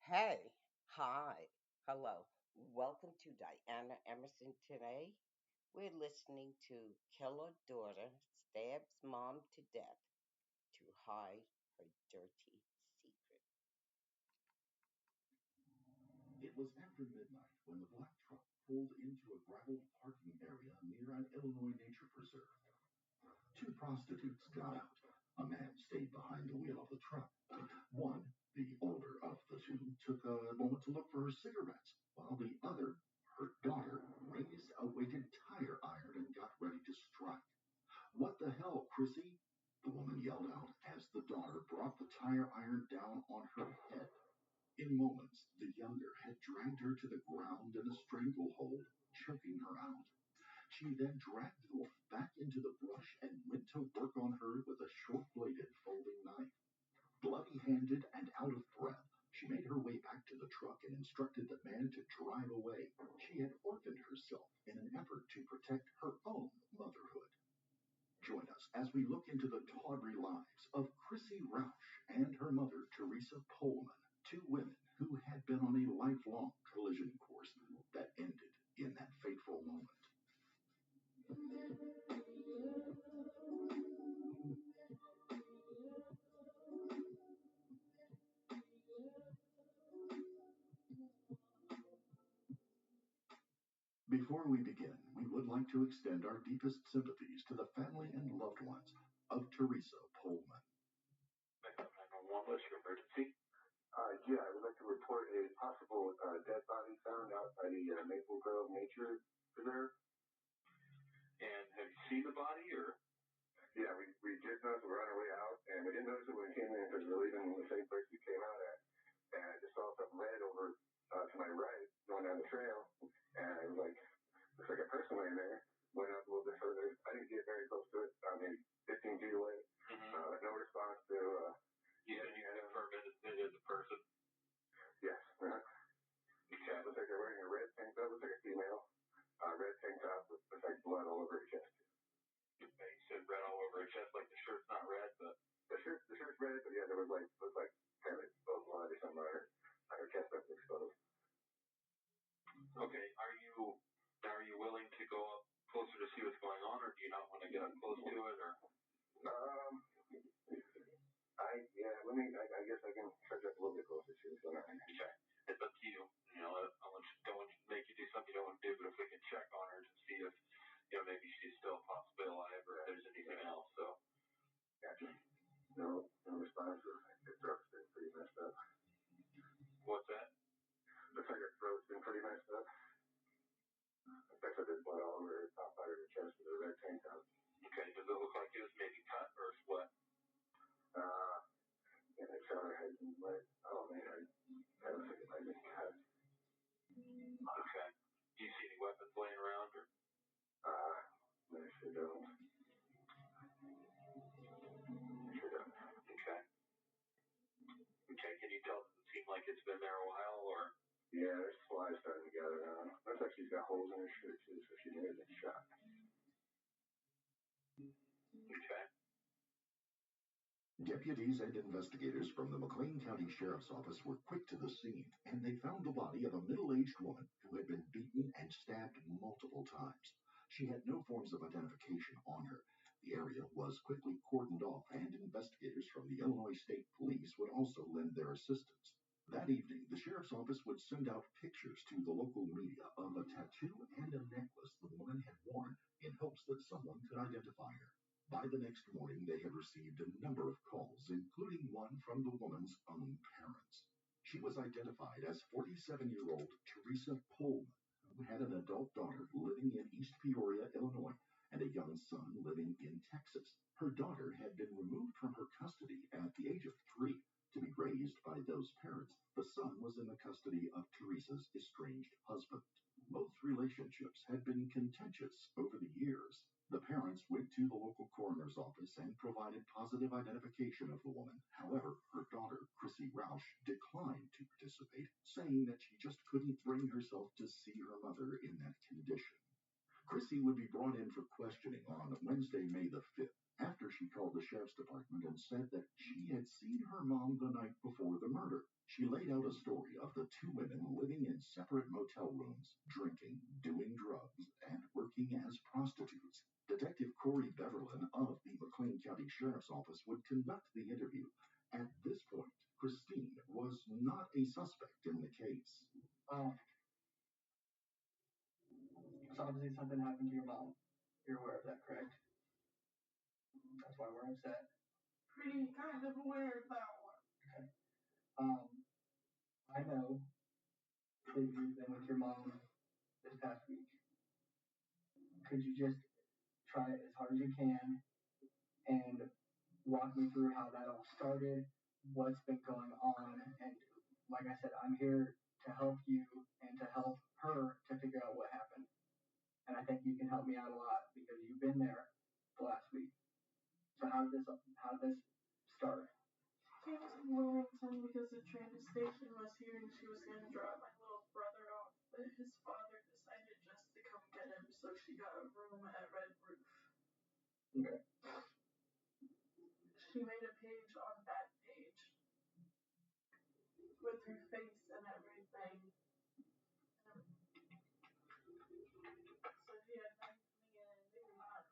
Hey, hi, hello. Welcome to Diana Emerson today. We're listening to Killer Daughter Stabs Mom to Death to Hide Her Dirty Secret. It was after midnight when the black truck pulled into a graveled parking area near an Illinois nature preserve. Two prostitutes got out. A man stayed behind the wheel of the truck. One, the older of the two, took a moment to look for her cigarettes, while the other, her daughter, raised a weighted tire iron and got ready to strike. What the hell, Chrissy? The woman yelled out as the daughter brought the tire iron down on her head. In moments, the younger had dragged her to the ground in a stranglehold, choking her out. She then dragged the wolf back into the brush and went to work on her with a short-bladed folding knife. Bloody-handed and out of breath, she made her way back to the truck and instructed the man to drive away. She had orphaned herself in an effort to protect her own motherhood. Join us as we look into the tawdry lives of Chrissy Rausch and her mother, Teresa Pullman, two women who had been on a lifelong collision course that ended in that fateful moment. Before we begin, we would like to extend our deepest sympathies to the family and loved ones of Teresa Pullman. 911, what's your emergency? Yeah, I would like to report a possible dead body found out by the Maple Grove Nature Preserve. And have you seen the body, or? Yeah, we just noticed we were on our way out, and we didn't notice it when we came in because we were leaving the same place we came out at. And I just saw something red over to my right going down the trail, and I was like, looks like a person laying there. Went up a little bit further. I didn't get very close to it, maybe 15 feet away. No response to. You said you had confirmed it as a person? Yes. Okay. Looks like they're wearing a red tank top. Looks like a female. Red tank top with looks like blood all over her chest. Okay, you said red all over her chest, like the shirt's not red, but the shirt's red, but yeah, there was looked like kind of exposed blood or something on her chest that was exposed. Okay, are you willing to go up closer to see what's going on, or do you not want to get up close to it, or? I guess I can touch up a little bit closer to it. Okay, it's up to you. Don't want to make you do something you don't want to do, but if we can check on her to see if, maybe she's still possibly alive or if there's anything else, so. Gotcha. No response. Her throat's been pretty messed up. What's that? Looks like her throat's been pretty messed up. Looks like there's blood all over her top part of her chest with a red tank top. Okay, does it look like it was maybe cut or split? Yeah, I saw her head and leg. Oh man, I looks like it might have been cut. Okay. Do you see any weapons laying around or? No, I sure don't. I sure don't. Okay. Okay, can you tell, does it seem like it's been there a while or? Yeah, there's flies starting to gather on. Looks like she's got holes in her shirt too, so she may have been shot. Okay. Deputies and investigators from the McLean County Sheriff's Office were quick to the scene, and they found the body of a middle-aged woman who had been beaten and stabbed multiple times. She had no forms of identification on her. The area was quickly cordoned off, and investigators from the Illinois State Police would also lend their assistance. That evening, the sheriff's office would send out pictures to the local media of a tattoo and a necklace the woman had worn in hopes that someone could identify her. By the next morning, they had received a number of calls, including one from the woman's own parents. She was identified as 47-year-old Teresa Pullman, who had an adult daughter living in East Peoria, Illinois, and a young son living in Texas. Her daughter had been removed from her custody at the age of 3 to be raised by those parents. The son was in the custody of Teresa's estranged husband. Both relationships had been contentious over the years. The parents went to the local coroner's office and provided positive identification of the woman. However, her daughter, Chrissy Rausch, declined to participate, saying that she just couldn't bring herself to see her mother in that condition. Chrissy would be brought in for questioning on Wednesday, May the 5th, after she called the sheriff's department and said that she had seen her mom the night before the murder. She She laid out a story of the two women living in separate motel rooms, drinking, doing drugs, and working as prostitutes. Detective Corey Beverlin of the McLean County Sheriff's Office would conduct the interview. At this point, Christine was not a suspect in the case. So obviously something happened to your mom. You're aware of that, correct? That's why we're upset. Pretty kind of aware of that one. Okay. I know that you've been with your mom this past week. Could you just try it as hard as you can and walk me through how that all started, what's been going on, and like I said, I'm here to help you and to help her to figure out what happened. And I think you can help me out a lot because you've been there the last week. So how did this start? She came to Bloomington because the train station was here and she was going to drop my little brother off, but his father decided just to come get him, so she got a room at Red Roof. Okay. She made a page on that page with her face and everything. So she had nice and they were not.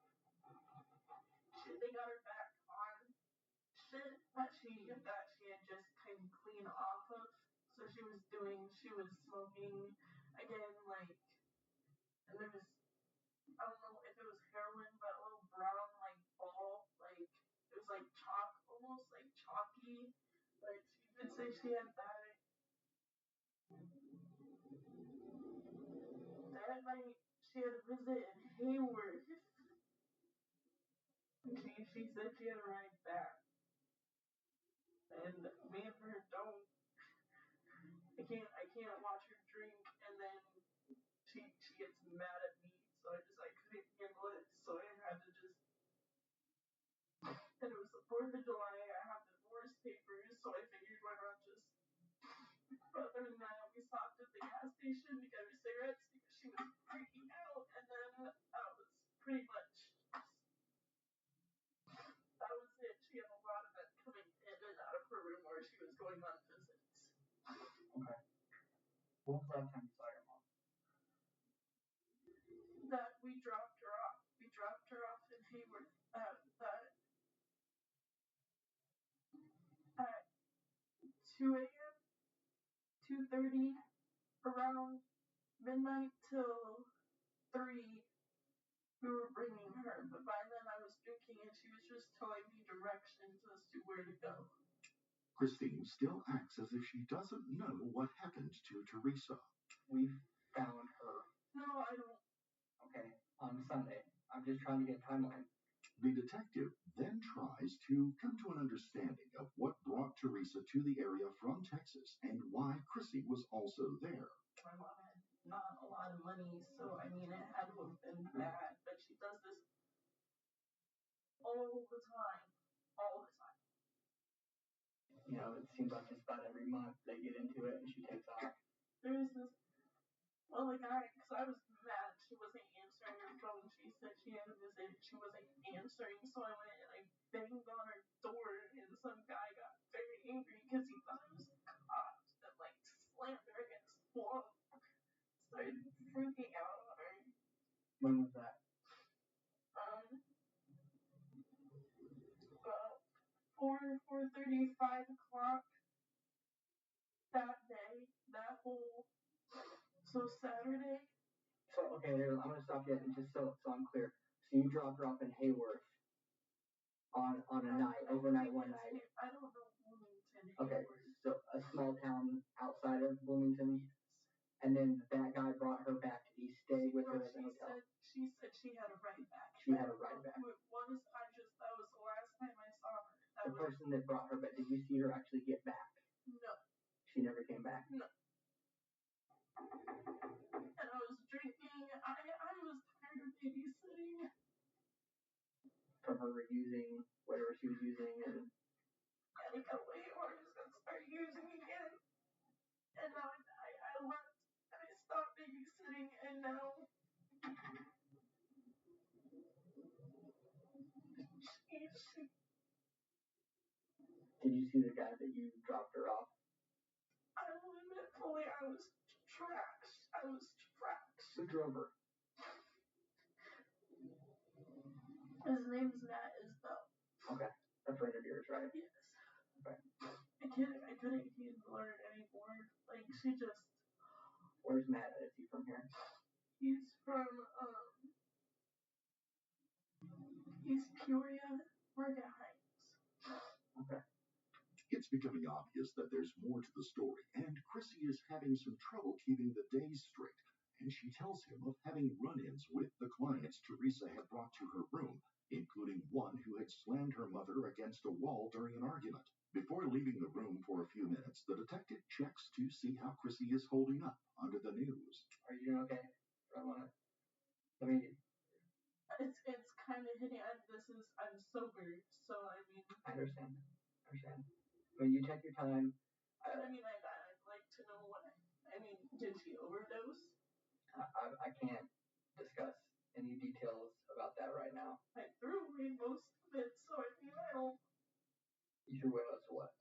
They got her back on shit that she had just came clean off of. So she was smoking again, like, and there was, I don't know if it was heroin, but a little brown, like, ball, like, it was like chalk, almost like chalky. But she did say she had that. That night, she had a visit in Hayward. And she said she had a ride back. And me and her don't. I can't watch her drink and then she gets mad at me. So I couldn't handle it. So I had to just. And it was the 4th of July. I have divorce papers. So I figured why not just. But other than that, we stopped at the gas station to get her cigarettes because she was freaking out. And then that was pretty much. That was it. She had a lot of it coming in and out of her room where she was going on visits. Okay. When was the last time you saw your mom? That we dropped her off. We dropped her off in Hayward at 2 a.m., 2:30, around midnight till 3. We were bringing her, but by then I was drinking and she was just telling me directions as to where to go. Christine still acts as if she doesn't know what happened to Teresa. We found her. No, I don't. Okay, on Sunday. I'm just trying to get a timeline. The detective then tries to come to an understanding of what brought Teresa to the area from Texas and why Chrissy was also there. My mom had not a lot of money, so I mean, it had to have been bad, but she does this all the time. All the time. You know, it seems like just about every month they get into it and she takes off. There's this, well, the guy, because I was mad, she wasn't answering her phone. She said she had a visit, she wasn't answering, so I went and I banged on her door, and some guy got very angry because he thought it was cops and, like, slammed her against the wall. Started freaking out on her. When was that? About 4:30, 5 o'clock that day, that whole, so Saturday. So, okay, I'm going to stop you and just so I'm clear. So you dropped her off in Hayworth on a night, overnight, one night. I don't know Bloomington. Okay, so a small town outside of Bloomington. Yes. And then that guy brought her back. Did he stay with her at the hotel? She said she had a ride back. She had a ride back. That was the last time I saw her. The person that brought her back, did you see her actually get back? No. She never came back? No. And I was drinking. I was tired of babysitting. From her using whatever she was using and I got away or I was going to start using again. And now I left and I stopped babysitting and now she. Did you see the guy that you dropped her off? was Trax. Who drove her? His name's Matt Isbell. Okay. A friend of yours, right? Yes. Okay. I couldn't even learn any more. Like, she just... Where's Matt? Is he from here? He's from, East Peoria, Morgan Heights. Okay. It's becoming obvious that there's more to the story, and Chrissy is having some trouble keeping the days straight, and she tells him of having run-ins with the clients Teresa had brought to her room, including one who had slammed her mother against a wall during an argument. Before leaving the room for a few minutes, the detective checks to see how Chrissy is holding up under the news. Are you doing okay? It's kind of hitting. I'm sober, so I mean. I understand. I mean, you take your time. I'd like to know did she overdose? I can't discuss any details about that right now. I threw away most of it, so I don't. You threw away most of what?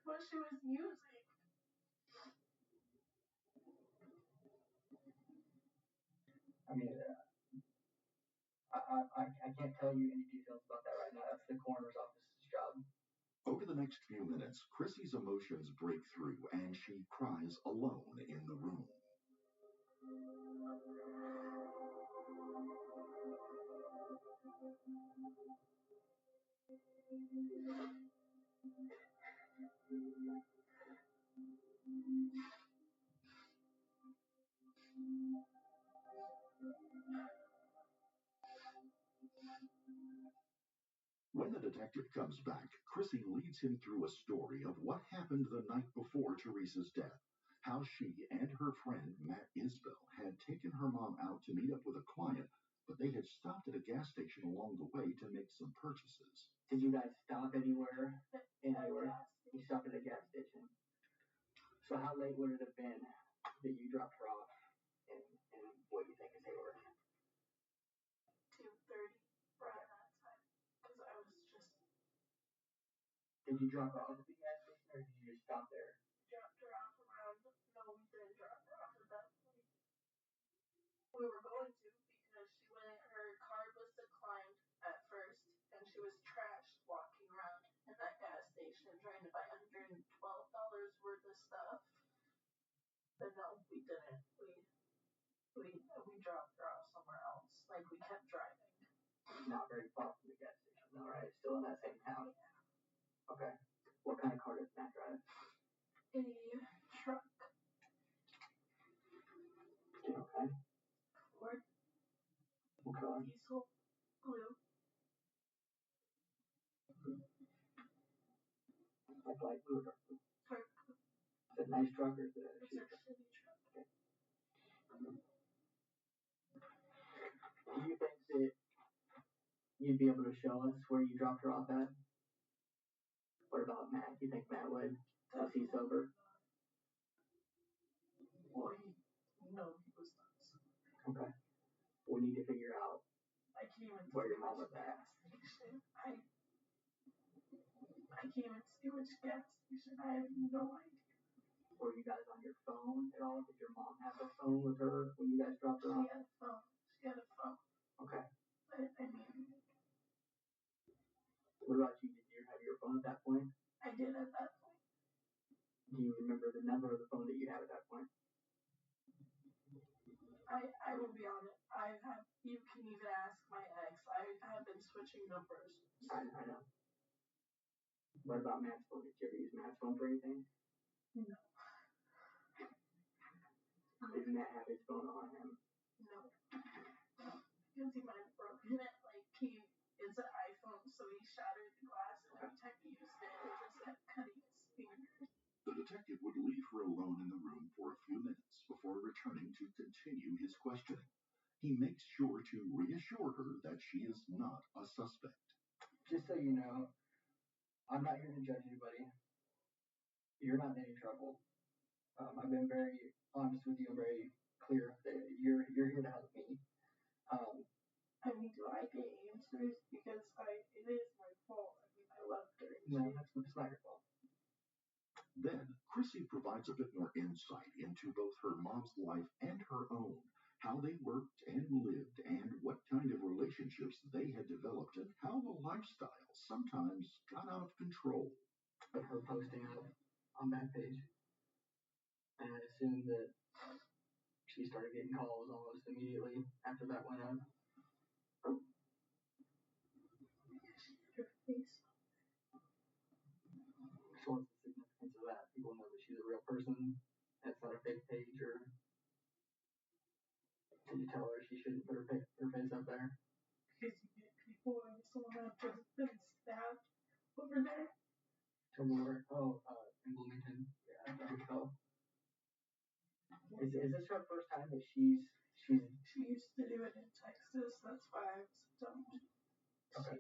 What she was using. I mean, I can't tell you any details about that right now. That's the coroner's office's job. Over the next few minutes, Chrissy's emotions break through and she cries alone in the room. When the detective comes back, Chrissy leads him through a story of what happened the night before Teresa's death. How she and her friend, Matt Isbell, had taken her mom out to meet up with a client, but they had stopped at a gas station along the way to make some purchases. Did you guys stop anywhere? You stopped at a gas station. So how late would it have been that you dropped her off in what you think is Hayward? 2:30, around that time. Because I was just... Did you drop her off at the gas station or did you just stop there? Dropped her off around... No, we didn't drop her off at that point. We were going to because her card was declined at first and she was trashed walking around in that gas station trying to buy $112 worth of stuff. But no, we didn't. We dropped her off somewhere else. Like, we kept driving. Not very far from the gas station, though, right? Still in that same town? Yeah. Okay. What kind of car does Matt drive? A truck. Okay. Ford. What color? Diesel. Blue. Like light blue or dark blue? Dark blue. Is it a nice truck or is it a It's a shitty truck. Okay. Do you think that you'd be able to show us where you dropped her off at? What about Matt? Do you think Matt would? Was he sober? Well, no, he was not sober. Okay. We need to figure out I can't even where your mom was at. Gas station. I can't even see which gas station. I have no idea. Were you guys on your phone at all? Did your mom have a phone with her when you guys dropped her off? She had a phone. Okay. But, I mean... What about you? Did you have your phone at that point? I did at that point. Do you remember the number of the phone that you had at that point? I will be honest. You can even ask my ex. I have been switching numbers. I know. What about Matt's phone? Did you ever use Matt's phone for anything? No. Did Matt have his phone on him? No. Because he might have broken it. Like, it's an iPhone, so he shattered the glass, and every time he used it just kept cutting his fingers. The detective would leave her alone in the room for a few minutes before returning to continue his questioning. He makes sure to reassure her that she is not a suspect. Just so you know, I'm not here to judge anybody. You're not in any trouble. I've been very honest with you and very clear that you're here to help me. I mean, do I get answers? Because it is my fault. I mean, I loved her. No, that's not your fault. Then Chrissy provides a bit more insight into both her mom's life and her own, how they worked and lived, and what kind of relationships they had developed, and how the lifestyle sometimes got out of control. But her posting up on Backpage, and I assumed that she started getting calls almost immediately after that went up. Her face. So what's the significance of that? People know that she's a real person. That's not a fake page, or did you tell her she shouldn't put her face up there? Because you get people and someone had just been stabbed over there. In Bloomington. Yeah, I can tell. Is this her first time that she's? She used to do it in Texas. That's why I was dumb. Okay.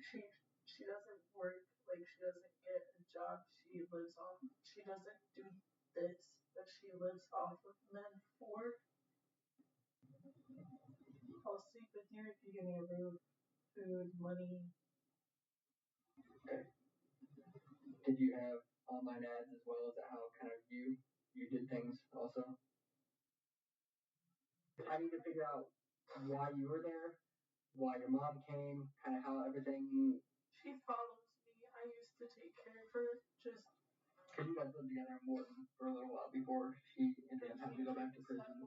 She doesn't work, like she doesn't get a job. She doesn't do this, but she lives off of men for. I'll sleep with you if you give me a roof, food, money. Okay. Did you have online ads as well? Is that how kind of you did things also? I need to figure out why you were there, why your mom came, kind of how everything. She follows me. I used to take care of her. Just. Because you guys lived together in Morton for a little while before she ended up having to go back to prison.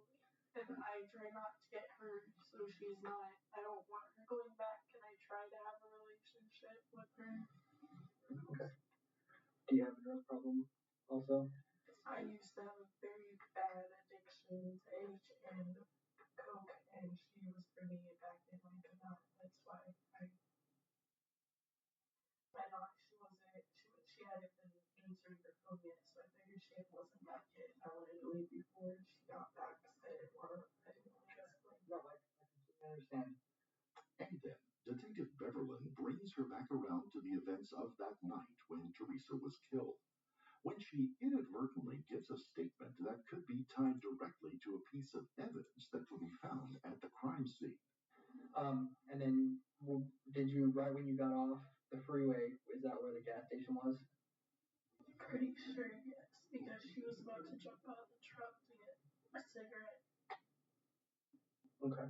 And I try not to get her, so she's not. I don't want her going back, and I try to have a relationship with her. Okay. Do you have a drug problem also? I used to have a very bad addiction to H and coke, and she was bringing it back in my canal. That's why she hadn't been answering her phone yet, so I figured she wasn't back yet. I wanted to leave before she got back, because I didn't want to escalate. No, I completely understand. And then Detective Beverlin brings her back around to the events of that night when Teresa was killed, when she inadvertently gives a statement that could be tied directly to a piece of evidence that could be found at the crime scene. And then did you, right when you got off the freeway, is that where the gas station was? Pretty sure, yes, because she was about to jump out of the truck to get a cigarette. Okay.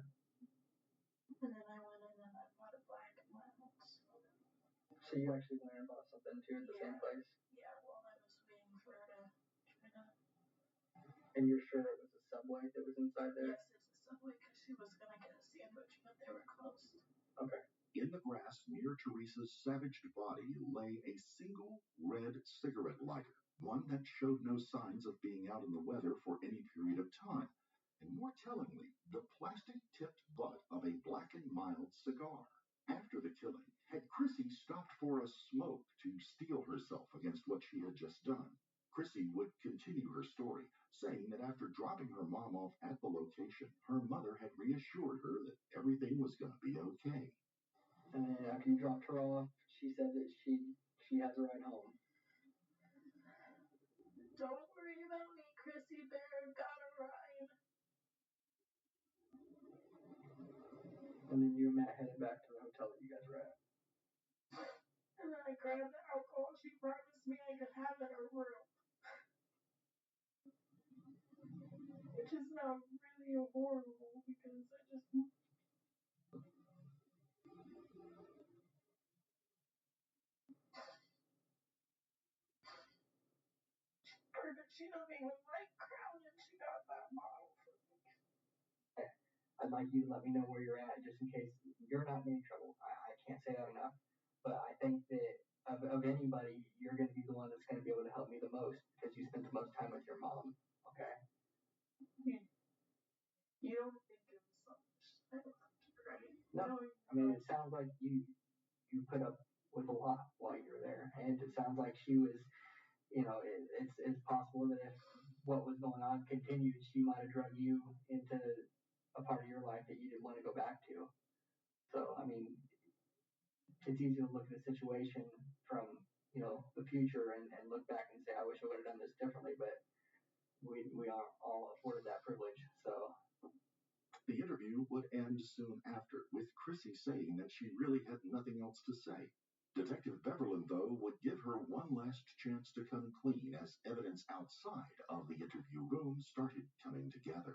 And then I went in and I bought a Black & Milds. So you actually went and bought something too at the same place? Yeah, well, I was waiting for her to try to. And you're sure it was a Subway that was inside there? Yes, it's a Subway, because she was going to get a sandwich, but they were closed. Okay. In the grass near Teresa's savaged body lay a single red cigarette lighter, one that showed no signs of being out in the weather for any period of time, and more tellingly, the plastic-tipped butt of a Black & Mild cigar. After the killing, had Chrissy stopped for a smoke to steel herself against what she had just done? Chrissy would continue her story, saying that after dropping her mom off at the location, her mother had reassured her that everything was going to be okay. And then after you dropped her off, she said that she has a ride home. Don't worry about me, Chrissy Bear, got a ride. And then you and Matt headed back to the hotel that you guys were at. And then I grabbed the alcohol she promised me I could have in her room. Which is now really horrible, because I just. Perfect. She doesn't even like Crown, and she got that bottle for me. I'd like you to let me know where you're at, just in case you're not in any trouble. I can't say that enough. But I think that of anybody, you're going to be the one that's going to be able to help me the most, because you spent the most time with your mom. Okay? You don't think it was something, right? No. I mean, it sounds like you put up with a lot while you were there. And it sounds like she was, it's possible that if what was going on continued, she might have drug you into a part of your life that you didn't want to go back to. So, I mean, it's easy to look at a situation from, the future and look back and say, I wish I would have done this differently, but we are all afforded that privilege. So the interview would end soon after, with Chrissy saying that she really had nothing else to say. Detective Beverlin, though, would give her one last chance to come clean as evidence outside of the interview room started coming together.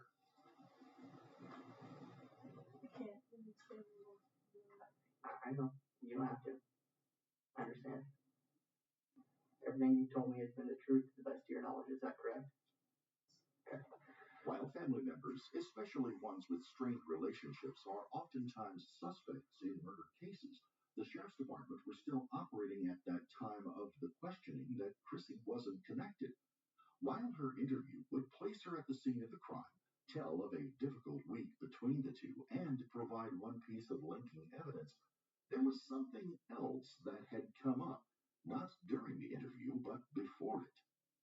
I can't understand. I know. You don't have to. I understand. Everything you told me has been the truth to the best of your knowledge. Is that correct? Okay. While family members, especially ones with strained relationships, are oftentimes suspects in murder cases, the sheriff's department were still operating at that time of the questioning that Chrissy wasn't connected. While her interview would place her at the scene of the crime, tell of a difficult week between the two, and provide one piece of linking evidence, there was something else that had come up, not during the interview, but before it.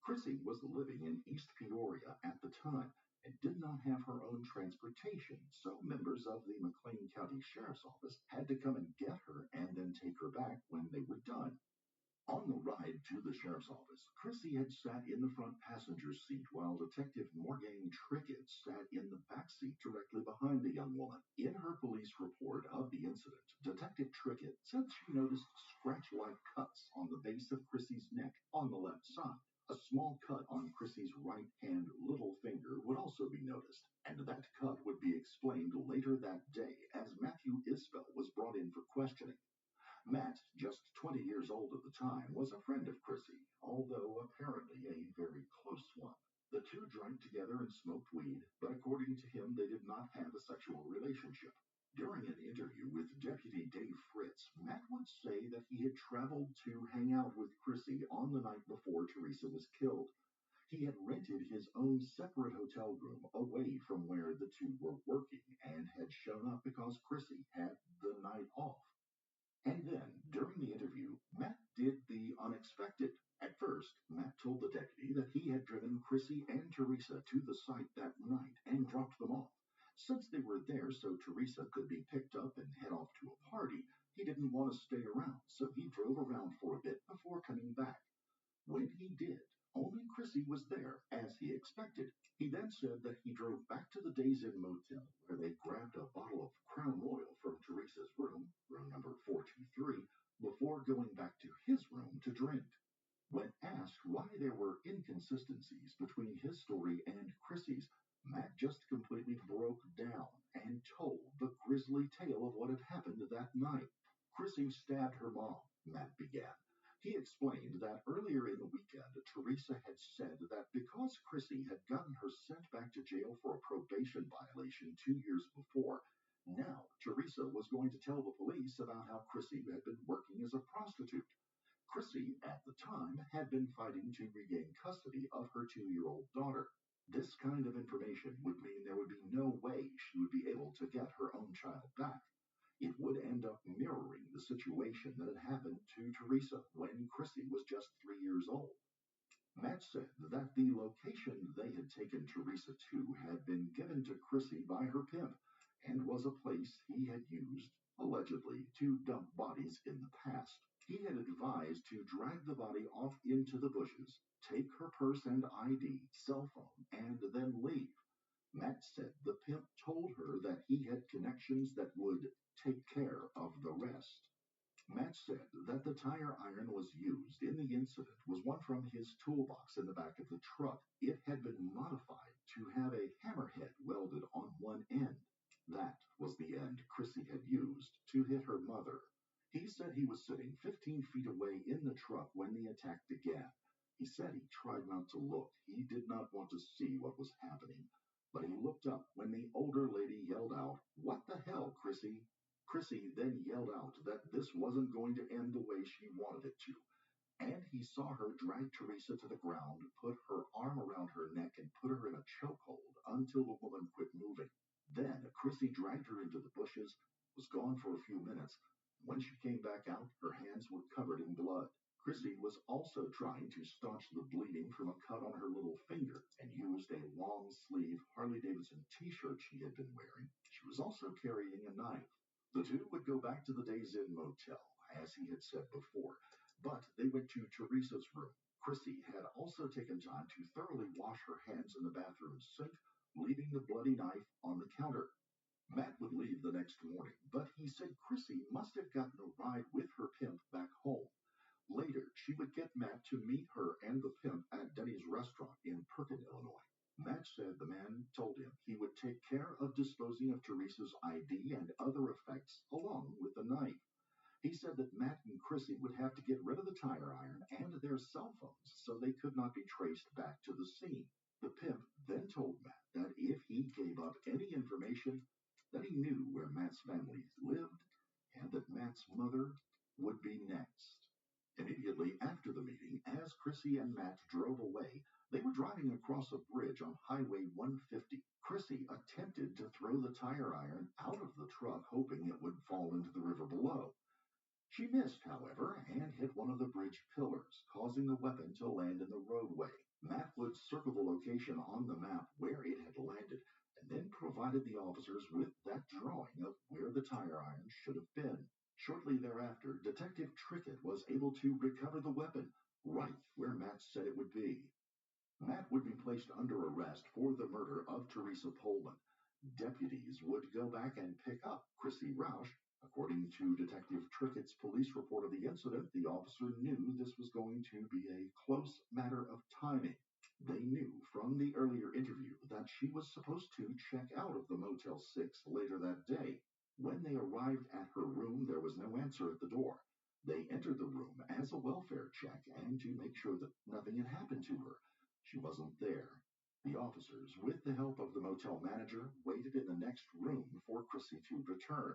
Chrissy was living in East Peoria at the time and did not have her own transportation, so members of the McLean County Sheriff's Office had to come and get her and then take her back when they were done. On the ride to the sheriff's office, Chrissy had sat in the front passenger seat while Detective Morgan Trickett sat in the back seat directly behind the young woman. In her police report of the incident, Detective Trickett said she noticed scratch-like cuts on the base of Chrissy's neck on the left side. A small cut on Chrissy's right hand little finger would also be noticed, and that cut would be explained later that day as Matthew Isbell was brought in for questioning. Matt, just 20 years old at the time, was a friend of Chrissy, although apparently a very close one. The two drank together and smoked weed, but according to him, they did not have a sexual relationship. During an interview with Deputy Dave Fritz, Matt would say that he had traveled to hang out with Chrissy on the night before Teresa was killed. He had rented his own separate hotel room away from where the two were working and had shown up because Chrissy had the night off. And then, during the interview, Matt did the unexpected. At first, Matt told the deputy that he had driven Chrissy and Teresa to the site that night and dropped them off. Since they were there so Teresa could be picked up and head off to a party, he didn't want to stay around, so he drove around for a bit before coming back. When he did, only Chrissy was there, as he expected. He then said that he drove back to the Days Inn Motel, where they grabbed a bottle of Crown Royal from Teresa's room, room number 423, before going back to his room to drink. When asked why there were inconsistencies between his story and Chrissy's, Matt just completely broke down and told the grisly tale of what had happened that night. Chrissy stabbed her mom, Matt began. He explained that earlier in the weekend, Teresa had said that because Chrissy had gotten her sent back to jail for a probation violation 2 years before, now Teresa was going to tell the police about how Chrissy had been working as a prostitute. Chrissy, at the time, had been fighting to regain custody of her 2-year-old daughter. This kind of information would mean there would be no way she would be able to get her own child back. It would end up mirroring the situation that had happened to Teresa when Chrissy was just 3 years old. Matt said that the location they had taken Teresa to had been given to Chrissy by her pimp and was a place he had used, allegedly, to dump bodies in the past. He had advised to drag the body off into the bushes, take her purse and ID, cell phone, and then leave. Matt said the pimp told her that he had connections that would take care of the rest. Matt said that the tire iron was used in the incident was one from his toolbox in the back of the truck. It had been modified to have a hammerhead welded on one end. That was the end Chrissy had used to hit her mother. He said he was sitting 15 feet away in the truck when the attack began. He said he tried not to look. He did not want to see what was happening. But he looked up when the older lady yelled out, "What the hell, Chrissy?" Chrissy then yelled out that this wasn't going to end the way she wanted it to, and he saw her drag Teresa to the ground, put her arm around her neck, and put her in a chokehold until the woman quit moving. Then Chrissy dragged her into the bushes, was gone for a few minutes. When she came back out, her hands were covered in blood. Chrissy was also trying to staunch the bleeding from a cut on her little finger and used a long-sleeve Harley-Davidson t-shirt she had been wearing. She was also carrying a knife. The two would go back to the Days Inn Motel, as he had said before, but they went to Teresa's room. Chrissy had also taken time to thoroughly wash her hands in the bathroom sink, leaving the bloody knife on the counter. Matt would leave the next morning, but he said Chrissy must have gotten a ride with her pimp back home. Later, she would get Matt to meet her and the pimp at Denny's restaurant in Perkin, Illinois. Matt said the man told him he would take care of disposing of Teresa's ID and other effects along with the knife. He said that Matt and Chrissy would have to get rid of the tire iron and their cell phones so they could not be traced back to the scene. The pimp then told Matt that if he gave up any information, that he knew where Matt's family lived and that Matt's mother would be next. Immediately after the meeting, as Chrissy and Matt drove away, they were driving across a bridge on Highway 150. Chrissy attempted to throw the tire iron out of the truck, hoping it would fall into the river below. She missed, however, and hit one of the bridge pillars, causing the weapon to land in the roadway. Matt would circle the location on the map where it had landed, and then provided the officers with that drawing of where the tire iron should have been. Shortly thereafter, Detective Trickett was able to recover the weapon right where Matt said it would be. Matt would be placed under arrest for the murder of Teresa Pullman. Deputies would go back and pick up Chrissy Rausch. According to Detective Trickett's police report of the incident, the officer knew this was going to be a close matter of timing. They knew from the earlier interview that she was supposed to check out of the Motel 6 later that day. When they arrived at her room, there was no answer at the door. They entered the room as a welfare check and to make sure that nothing had happened to her. She wasn't there. The officers, with the help of the motel manager, waited in the next room for Chrissy to return.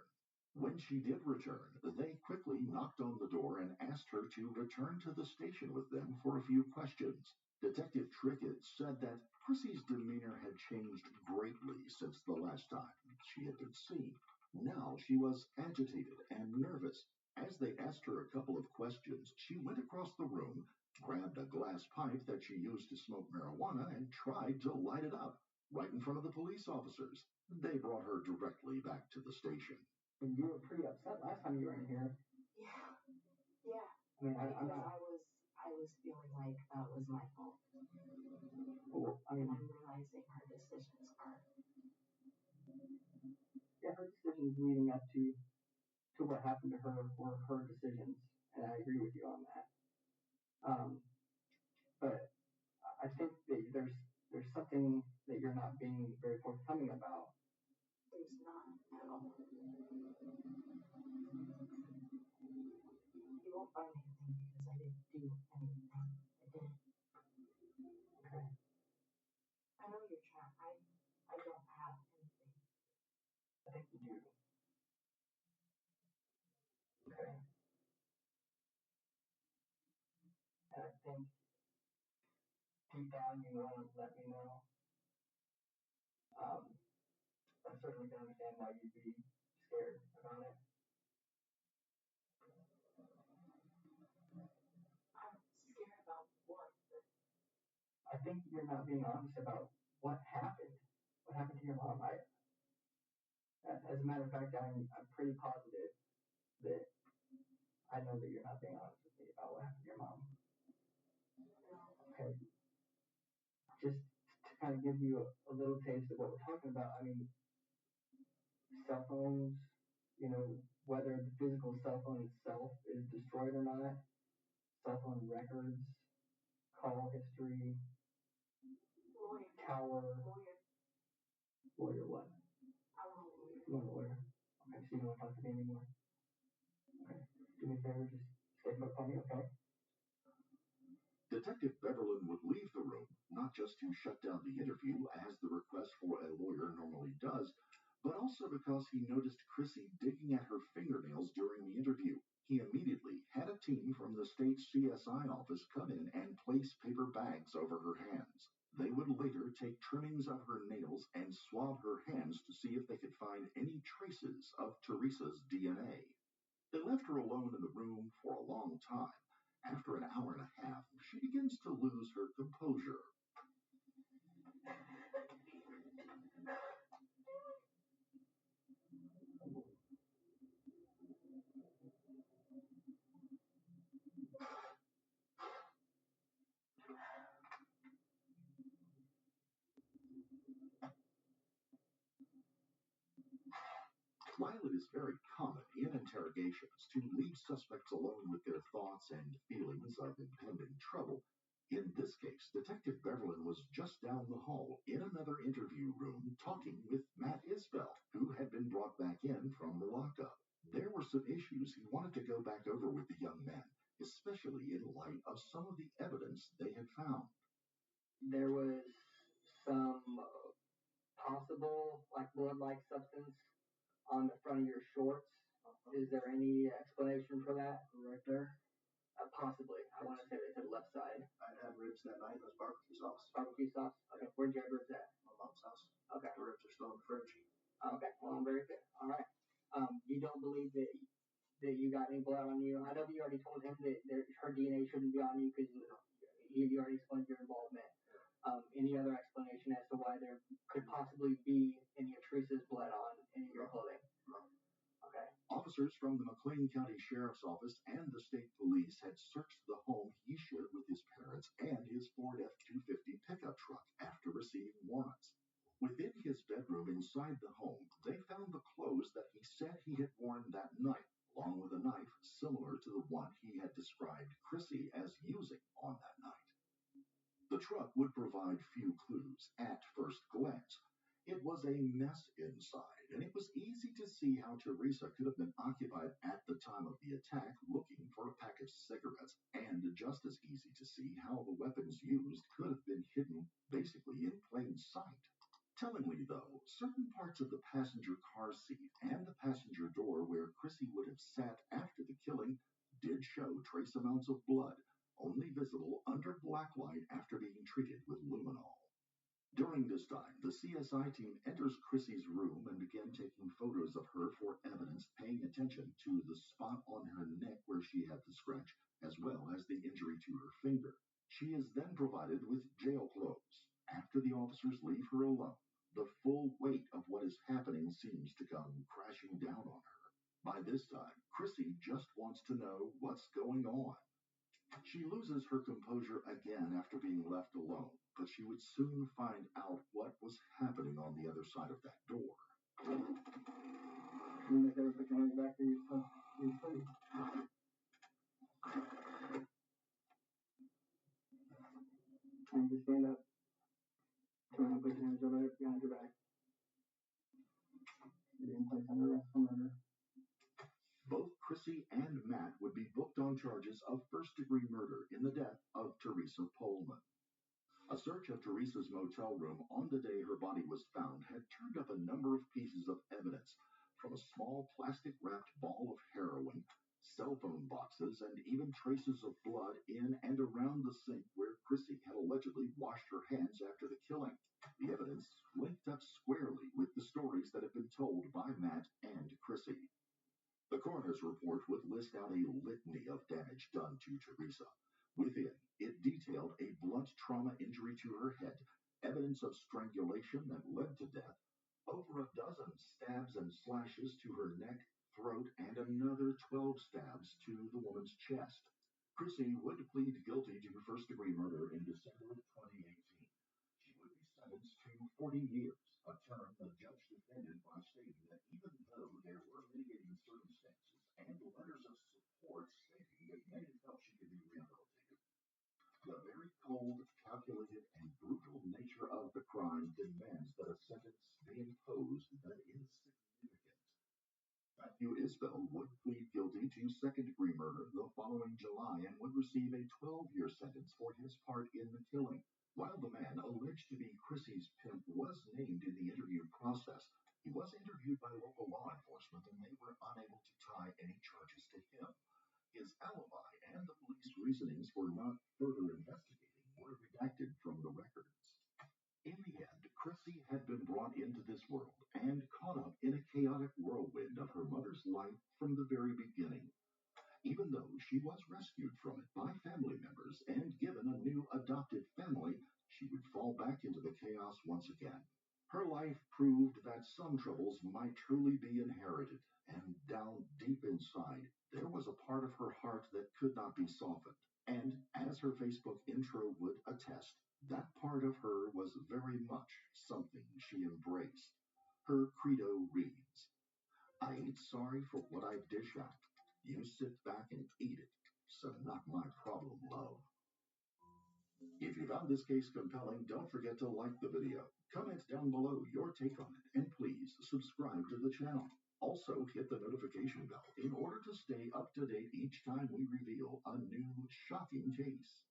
When she did return, they quickly knocked on the door and asked her to return to the station with them for a few questions. Detective Trickett said that Chrissy's demeanor had changed greatly since the last time she had been seen. Now she was agitated and nervous. As they asked her a couple of questions, she went across the room, grabbed a glass pipe that she used to smoke marijuana, and tried to light it up right in front of the police officers. They brought her directly back to the station. And you were pretty upset last time you were in here. Yeah, yeah. I mean, I'm Because not. I was feeling like that was my fault. Well, I mean, I'm realizing her decisions are. yeah, her decisions leading up to what happened to her were her decisions, and I agree with you on that. But I think that there's something that you're not being very forthcoming about. There's not at all. You won't find anything because I didn't do anything. I didn't. Okay. I know you're trying. I don't have anything. I think you do. Okay. And I think deep down you want to let me know. I certainly can understand why you'd be scared about it. I'm scared about what? I think you're not being honest about what happened. What happened to your mom? As a matter of fact, I'm pretty positive that I know that you're not being honest with me about what happened to your mom. Okay. Just to kind of give you a little taste of what we're talking about, I mean, cell phones, whether the physical cell phone itself is destroyed or not, cell phone records, call history, Lawyer. tower. Lawyer what? I want a lawyer. You want a lawyer? Okay, so you don't want to talk to me anymore? Okay. Do me a favor, just stay put on me, okay? Detective Beverlin would leave the room, not just to shut down the interview, as the request for a lawyer normally does, but also because he noticed Chrissy digging at her fingernails during the interview. He immediately had a team from the state CSI office come in and place paper bags over her hands. They would later take trimmings of her nails and swab her hands to see if they could find any traces of Teresa's DNA. They left her alone in the room for a long time. After an hour and a half, she begins to lose her composure. is very common in interrogations to leave suspects alone with their thoughts and feelings of impending trouble. In this case, Detective Beverlin was just down the hall in another interview room talking with Matt Isbell, who had been brought back in from the lockup. There were some issues he wanted to go back over with the young men, especially in light of some of the evidence they had found. There was some possible blood-like substance on the front of your shorts. Is there any explanation for that right there? Possibly. I want to say they said left side. I had ribs that night. It was barbecue sauce. Barbecue sauce? Okay. Where'd you have ribs at? My mom's house. Okay. The ribs are still in the fridge. Okay. Well, very good. All right. You don't believe that you got any blood on you? I know you already told him that her DNA shouldn't be on you because you already explained your involvement. Any other explanation as to why there could possibly be any of Teresa's blood on any of your clothing? Okay. Officers from the McLean County Sheriff's Office and the state police had searched the home he shared with his parents and his Ford F-250 pickup truck after receiving warrants. Within his bedroom inside the home, they found the clothes that he said he had worn that night, along with a knife similar to the one he had described Chrissy as using on that night. The truck would provide few clues at first glance. It was a mess inside, and it was easy to see how Teresa could have been occupied at the time of the attack looking for a pack of cigarettes, and just as easy to see how the weapons used could have been hidden basically in plain sight. Tellingly, though, certain parts of the passenger car seat and the passenger door where Chrissy would have sat after the killing did show trace amounts of blood, only visible under black light after being treated with luminol. During this time, the CSI team enters Chrissy's room and began taking photos of her for evidence, paying attention to the spot on her neck where she had the scratch, as well as the injury to her finger. She is then provided with jail clothes. After the officers leave her alone, the full weight of what is happening seems to come crashing down on her. By this time, Chrissy just wants to know what's going on. She loses her composure again after being left alone, but she would soon find out what was happening on the other side of that door. You make her put your hands back to your sleeve. And just stand up. Try and put your hands over behind your back. You're being placed under arrest for murder. Both Chrissy and Matt would be booked on charges of first-degree murder in the death of Teresa Pohlman. A search of Teresa's motel room on the day her body was found had turned up a number of pieces of evidence, from a small plastic-wrapped ball of heroin, cell phone boxes, and even traces of blood in and around the sink where Chrissy had allegedly washed her hands after the killing. The evidence linked up squarely with the stories that had been told by Matt and Chrissy. The coroner's report would list out a litany of damage done to Teresa. Within, it detailed a blunt trauma injury to her head, evidence of strangulation that led to death, over a dozen stabs and slashes to her neck, throat, and another 12 stabs to the woman's chest. Chrissy would plead guilty to first-degree murder in December of 2018. She would be sentenced to 40 years, a term the judge defended by stating that even though there were mitigating circumstances and letters of support stating that many felt she could be rehabilitated, the very cold, calculated, and brutal nature of the crime demands that a sentence be imposed that is significant. Matthew Isbell would plead guilty to second-degree murder the following July and would receive a 12-year sentence for his part in the killing. While the man alleged to be Chrissy's pimp was named in the interview process, he was interviewed by local law enforcement and they were unable to tie any charges to him. His alibi and the police reasonings for not further investigating were redacted from the records. In the end, Chrissy had been brought into this world and caught up in a chaotic whirlwind of her mother's life from the very beginning. Even though she was rescued from it by family members and given a new adopted family, she would fall back into the chaos once again. Her life proved that some troubles might truly be inherited, and down deep inside, there was a part of her heart that could not be softened. And as her Facebook intro would attest, that part of her was very much something she embraced. Her credo reads, I ain't sorry for what I dish out. You sit back and eat it. So not my problem, love. If you found this case compelling, don't forget to like the video, comment down below your take on it, and please subscribe to the channel. Also, hit the notification bell in order to stay up to date each time we reveal a new shocking case.